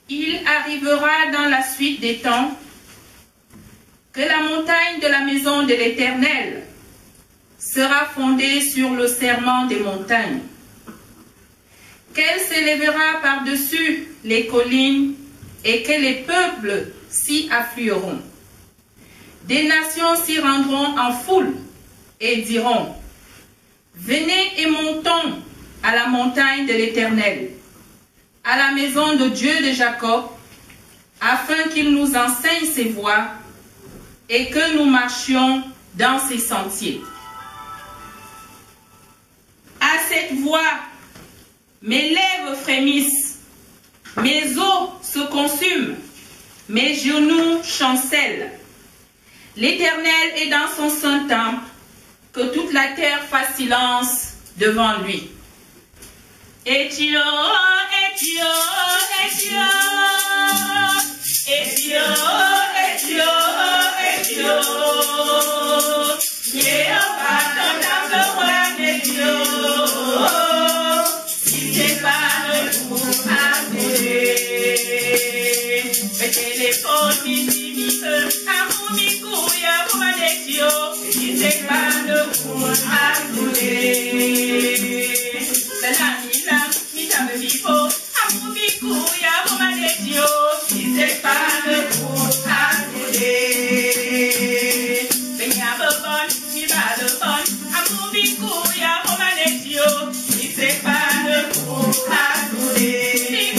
Il arrivera dans la suite des temps que la montagne de la maison de l'Éternel sera fondée sur le serment des montagnes, qu'elle s'élèvera par-dessus les collines et que les peuples s'y afflueront. Des nations s'y rendront en foule et diront, venez et montons à la montagne de l'Éternel, à la maison de Dieu de Jacob, afin qu'il nous enseigne ses voies et que nous marchions dans ses sentiers. À cette voix, mes lèvres frémissent, mes os se consument, mes genoux chancellent. L'Éternel est dans son saint temple, que toute la terre fasse silence devant lui. Etio, Etio, Etio, Etio, Etio, Etio, Jéhovah ton âme Etio, si c'est pas le coup à couler, le téléphone mini, amour ya pour Etio, si c'est pas le coup à couler. Si c'est pas le coup à couler,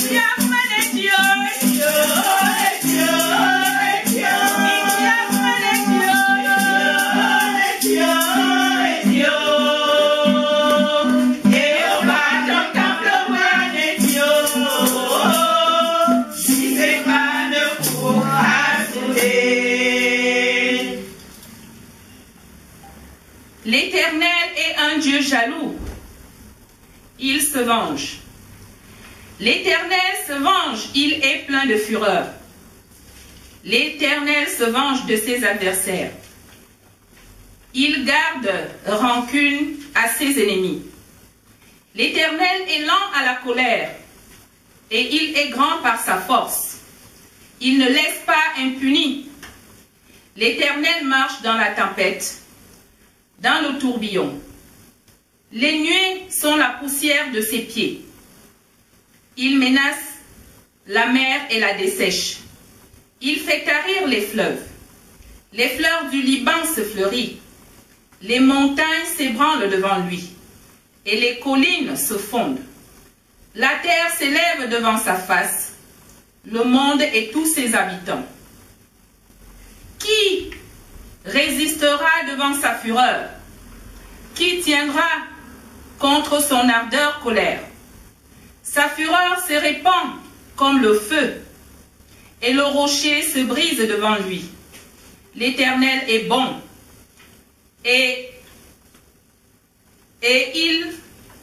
si c'est pas le coup à couler. L'Éternel est un Dieu jaloux. Il se venge. L'Éternel se venge, il est plein de fureur. L'Éternel se venge de ses adversaires. Il garde rancune à ses ennemis. L'Éternel est lent à la colère et il est grand par sa force. Il ne laisse pas impuni. L'Éternel marche dans la tempête, dans le tourbillon. Les nuées sont la poussière de ses pieds. Il menace la mer et la dessèche. Il fait tarir les fleuves. Les fleurs du Liban se fleurissent. Les montagnes s'ébranlent devant lui. Et les collines se fondent. La terre s'élève devant sa face. Le monde et tous ses habitants. Qui résistera devant sa fureur? Qui tiendra contre son ardeur colère? Sa fureur se répand comme le feu, et le rocher se brise devant lui. L'Éternel est bon,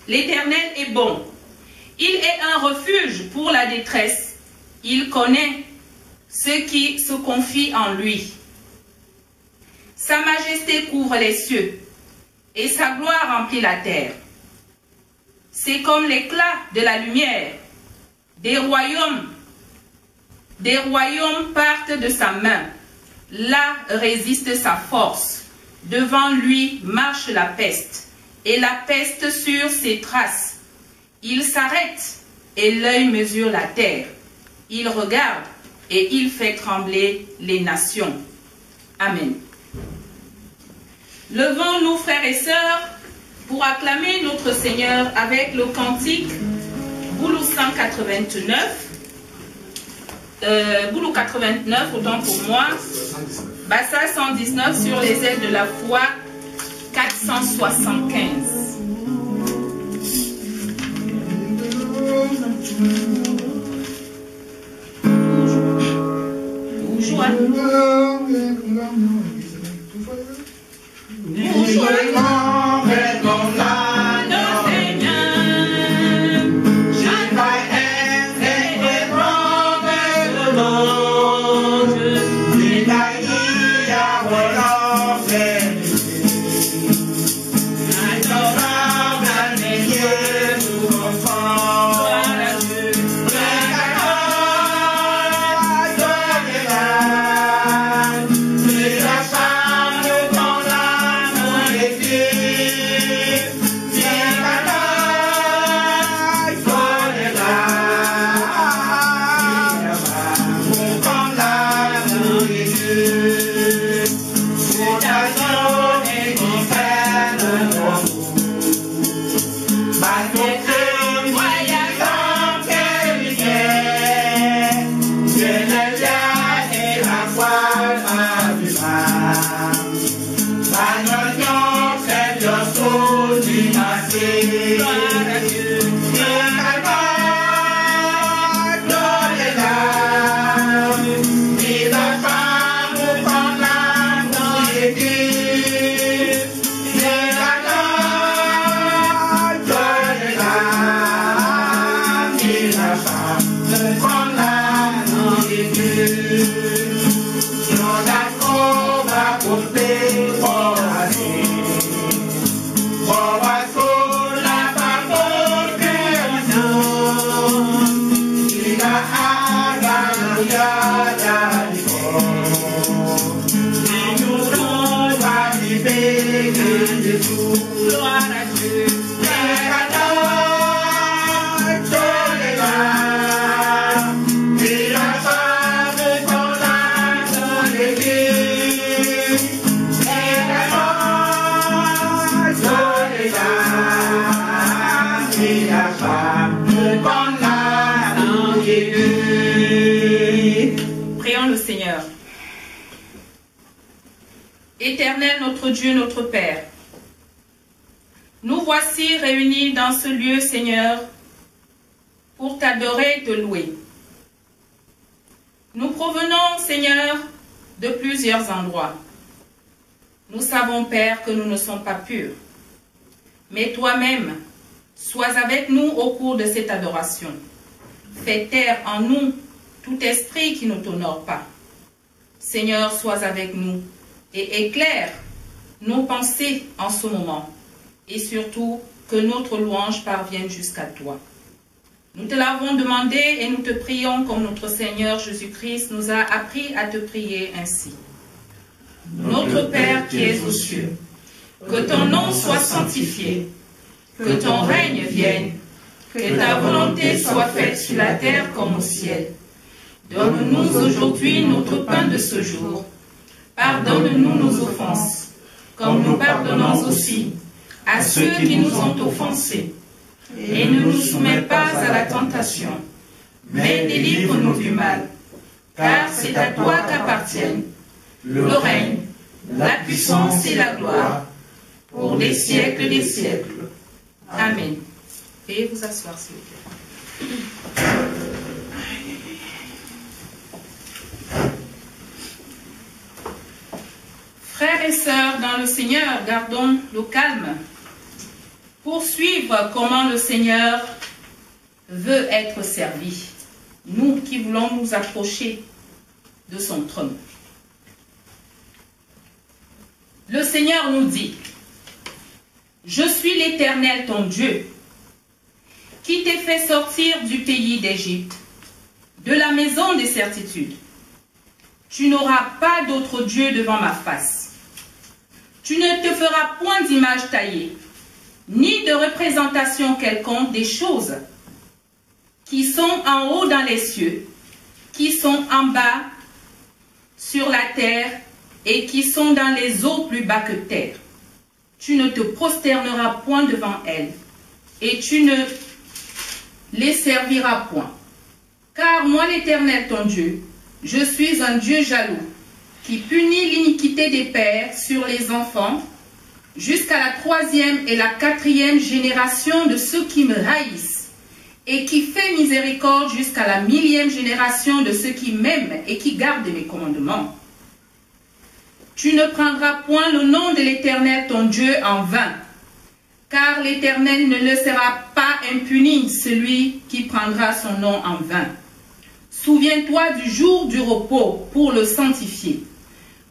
l'Éternel est bon. Il est un refuge pour la détresse. Il connaît ceux qui se confient en lui. Sa majesté couvre les cieux et sa gloire remplit la terre. C'est comme l'éclat de la lumière. Des royaumes partent de sa main. Là résiste sa force. Devant lui marche la peste, et la peste sur ses traces. Il s'arrête, et l'œil mesure la terre. Il regarde, et il fait trembler les nations. Amen. Levons-nous, frères et sœurs, pour acclamer notre Seigneur avec le cantique Boulou 189. Boulou 89, autant pour moi. Bassa 119 sur les ailes de la foi 475. Toujours. Prions le Seigneur. Éternel notre Dieu, notre Père, nous voici réunis dans ce lieu, Seigneur, pour t'adorer et te louer. Nous provenons, Seigneur, de plusieurs endroits. Nous savons, Père, que nous ne sommes pas purs. Mais toi-même, sois avec nous au cours de cette adoration. Fais taire en nous tout esprit qui ne t'honore pas. Seigneur, sois avec nous et éclaire nos pensées en ce moment. Et surtout, que notre louange parvienne jusqu'à toi. Nous te l'avons demandé et nous te prions comme notre Seigneur Jésus-Christ nous a appris à te prier ainsi. Notre Père qui es aux cieux, que ton nom soit sanctifié, que ton règne vienne, que ta volonté soit faite sur la terre comme au ciel. Donne-nous aujourd'hui notre pain de ce jour. Pardonne-nous nos offenses, comme nous pardonnons aussi à ceux qui nous ont offensés. Et ne nous soumets pas à la tentation, mais délivre-nous du mal. Car c'est à toi qu'appartiennent le règne, la puissance et la gloire, pour les siècles des siècles. Amen. Veuillez vous asseoir, s'il vous plaît. Frères et sœurs dans le Seigneur, gardons le calme pour suivre comment le Seigneur veut être servi. Nous qui voulons nous approcher de son trône. Le Seigneur nous dit, « Je suis l'Éternel ton Dieu, qui t'ai fait sortir du pays d'Égypte, de la maison des certitudes. Tu n'auras pas d'autre Dieu devant ma face. Tu ne te feras point d'image taillée, ni de représentation quelconque des choses qui sont en haut dans les cieux, qui sont en bas sur la terre et qui sont dans les eaux plus bas que terre. Tu ne te prosterneras point devant elles, et tu ne les serviras point. Car moi, l'Éternel ton Dieu, je suis un Dieu jaloux, qui punit l'iniquité des pères sur les enfants, jusqu'à la 3e et la 4e génération de ceux qui me haïssent, et qui fait miséricorde jusqu'à la 1000e génération de ceux qui m'aiment et qui gardent mes commandements. Tu ne prendras point le nom de l'Éternel ton Dieu en vain, car l'Éternel ne laissera pas impuni celui qui prendra son nom en vain. Souviens-toi du jour du repos pour le sanctifier.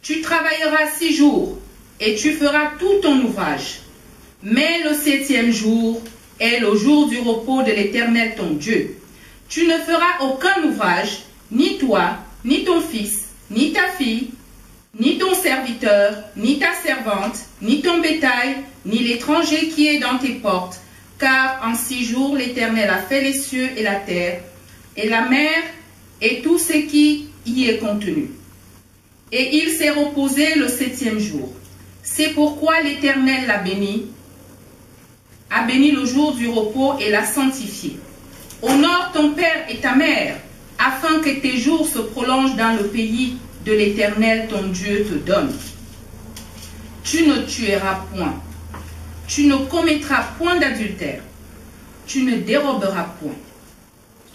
Tu travailleras 6 jours, et tu feras tout ton ouvrage. Mais le 7e jour est le jour du repos de l'Éternel ton Dieu. Tu ne feras aucun ouvrage, ni toi, ni ton fils, ni ta fille, ni ton serviteur, ni ta servante, ni ton bétail, ni l'étranger qui est dans tes portes, car en 6 jours l'Éternel a fait les cieux et la terre, et la mer, et tout ce qui y est contenu. Et il s'est reposé le 7e jour. C'est pourquoi l'Éternel l'a béni, a béni le jour du repos et l'a sanctifié. Honore ton père et ta mère, afin que tes jours se prolongent dans le pays de l'Éternel ton Dieu te donne. Tu ne tueras point, tu ne commettras point d'adultère, tu ne déroberas point,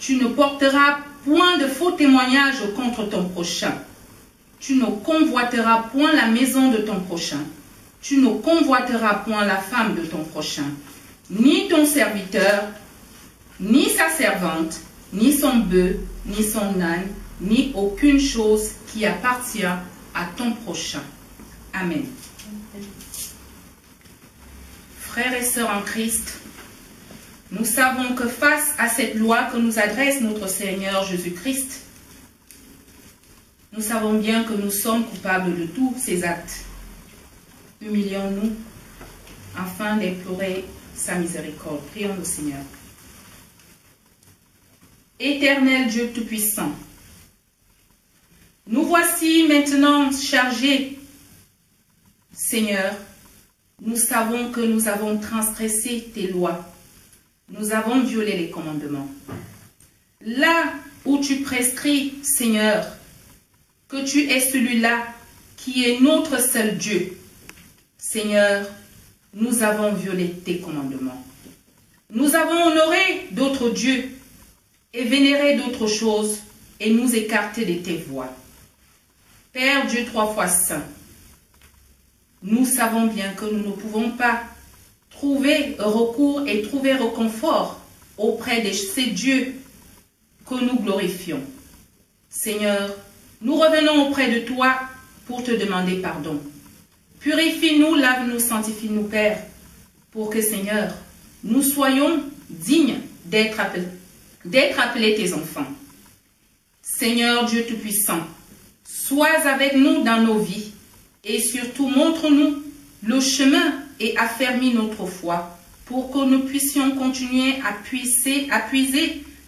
tu ne porteras point de faux témoignages contre ton prochain, tu ne convoiteras point la maison de ton prochain, tu ne convoiteras point la femme de ton prochain, ni ton serviteur, ni sa servante, ni son bœuf, ni son âne, ni aucune chose qui appartient à ton prochain. Amen. Frères et sœurs en Christ, nous savons que face à cette loi que nous adresse notre Seigneur Jésus-Christ, Nous savons bien que nous sommes coupables de tous ces actes. Humilions-nous afin d'implorer sa miséricorde. Prions le Seigneur. Éternel Dieu Tout-Puissant, nous voici maintenant chargés. Seigneur, nous savons que nous avons transgressé tes lois. Nous avons violé les commandements. Là où tu prescris, Seigneur, que tu es celui-là qui est notre seul Dieu, Seigneur, nous avons violé tes commandements. Nous avons honoré d'autres dieux et vénéré d'autres choses et nous écarté de tes voies. Père Dieu 3 fois saint, nous savons bien que nous ne pouvons pas trouver recours et trouver réconfort auprès de ces dieux que nous glorifions. Seigneur, nous revenons auprès de toi pour te demander pardon. Purifie-nous, lave-nous, sanctifie-nous, Père, pour que, Seigneur, nous soyons dignes d'être appelés tes enfants. Seigneur Dieu Tout-Puissant, sois avec nous dans nos vies et surtout montre-nous le chemin et affermis notre foi pour que nous puissions continuer à puiser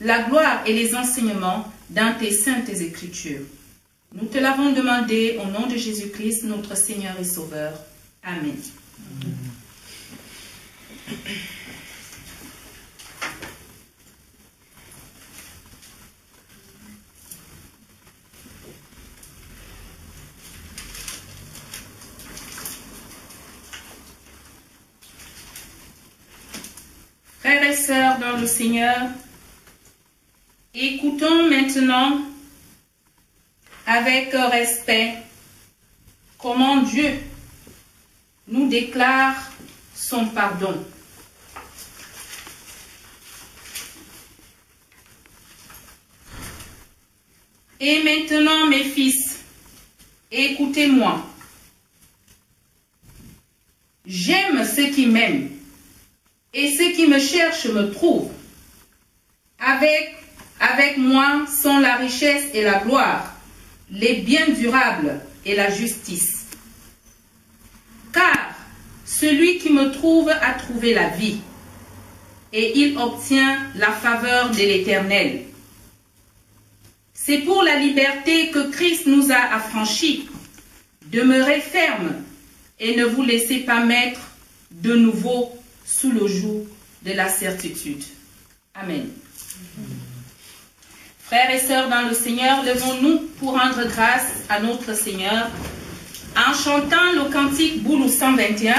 la gloire et les enseignements dans tes saintes écritures. Nous te l'avons demandé au nom de Jésus-Christ, notre Seigneur et Sauveur. Amen. Frères et sœurs dans le Seigneur, écoutons maintenant avec respect comment Dieu nous déclare son pardon. Et maintenant, mes fils, écoutez-moi. J'aime ceux qui m'aiment, et ceux qui me cherchent me trouvent. Avec moi sont la richesse et la gloire, les biens durables et la justice. Car celui qui me trouve a trouvé la vie, et il obtient la faveur de l'Éternel. C'est pour la liberté que Christ nous a affranchis. Demeurez fermes et ne vous laissez pas mettre de nouveau sous le joug de la certitude. Amen. Frères et sœurs dans le Seigneur, levons-nous pour rendre grâce à notre Seigneur en chantant le cantique Boulou 121,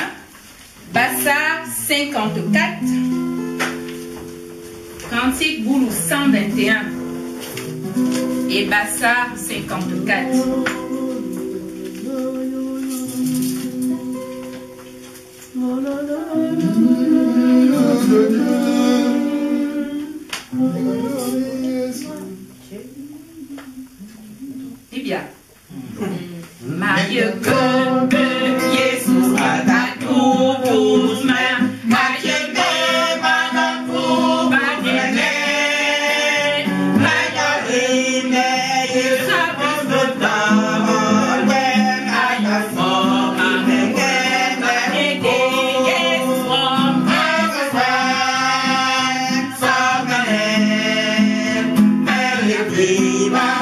Bassa 54, cantique Boulou 121 et Bassa 54. Eh bien, Marie que Jésus a tous mains, Marie que Madame pour Marie, Marie Jésus a pris de temps, when I have for Marie, Marie Jésus from Nazareth, from Nazareth, Marie Marie.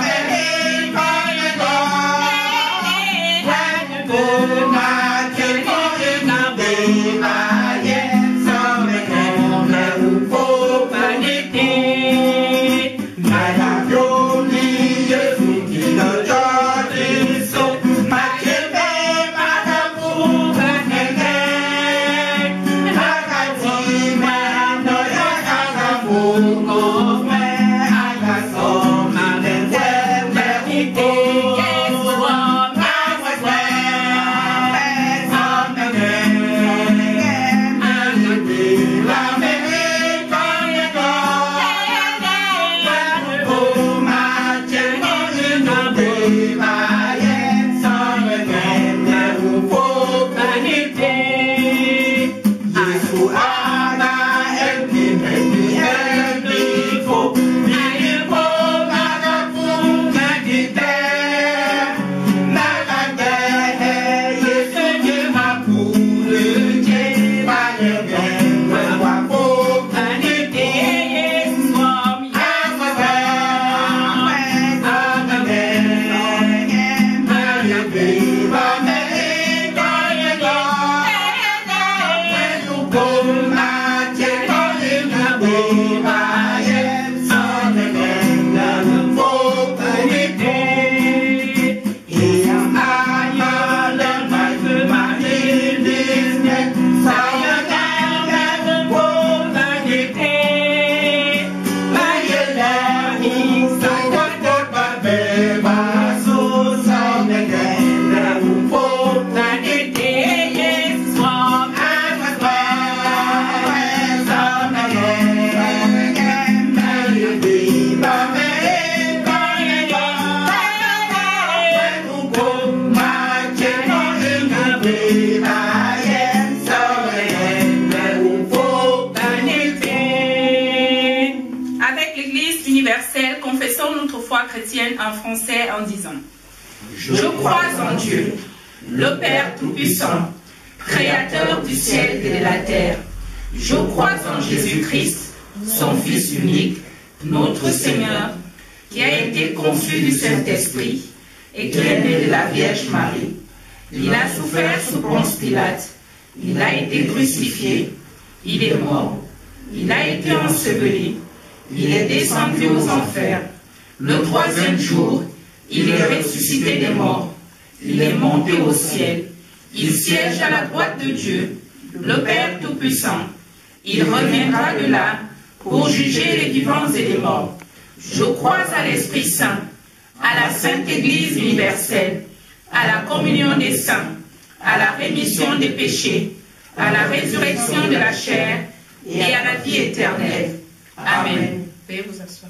Chrétienne en français en disant: Je crois en Dieu, le Père Tout-Puissant, Créateur du ciel et de la terre. Je crois en Jésus-Christ, son Fils unique, notre Seigneur, qui a été conçu du Saint-Esprit et qui est né de la Vierge Marie. Il a souffert sous Ponce Pilate, il a été crucifié, il est mort, il a été enseveli, il est descendu aux enfers. Le troisième jour, il est ressuscité des morts. Il est monté au ciel. Il siège à la droite de Dieu, le Père Tout-Puissant. Il reviendra de là pour juger les vivants et les morts. Je crois à l'Esprit Saint, à la Sainte Église universelle, à la communion des saints, à la rémission des péchés, à la résurrection de la chair et à la vie éternelle. Amen. Veuillez vous asseoir.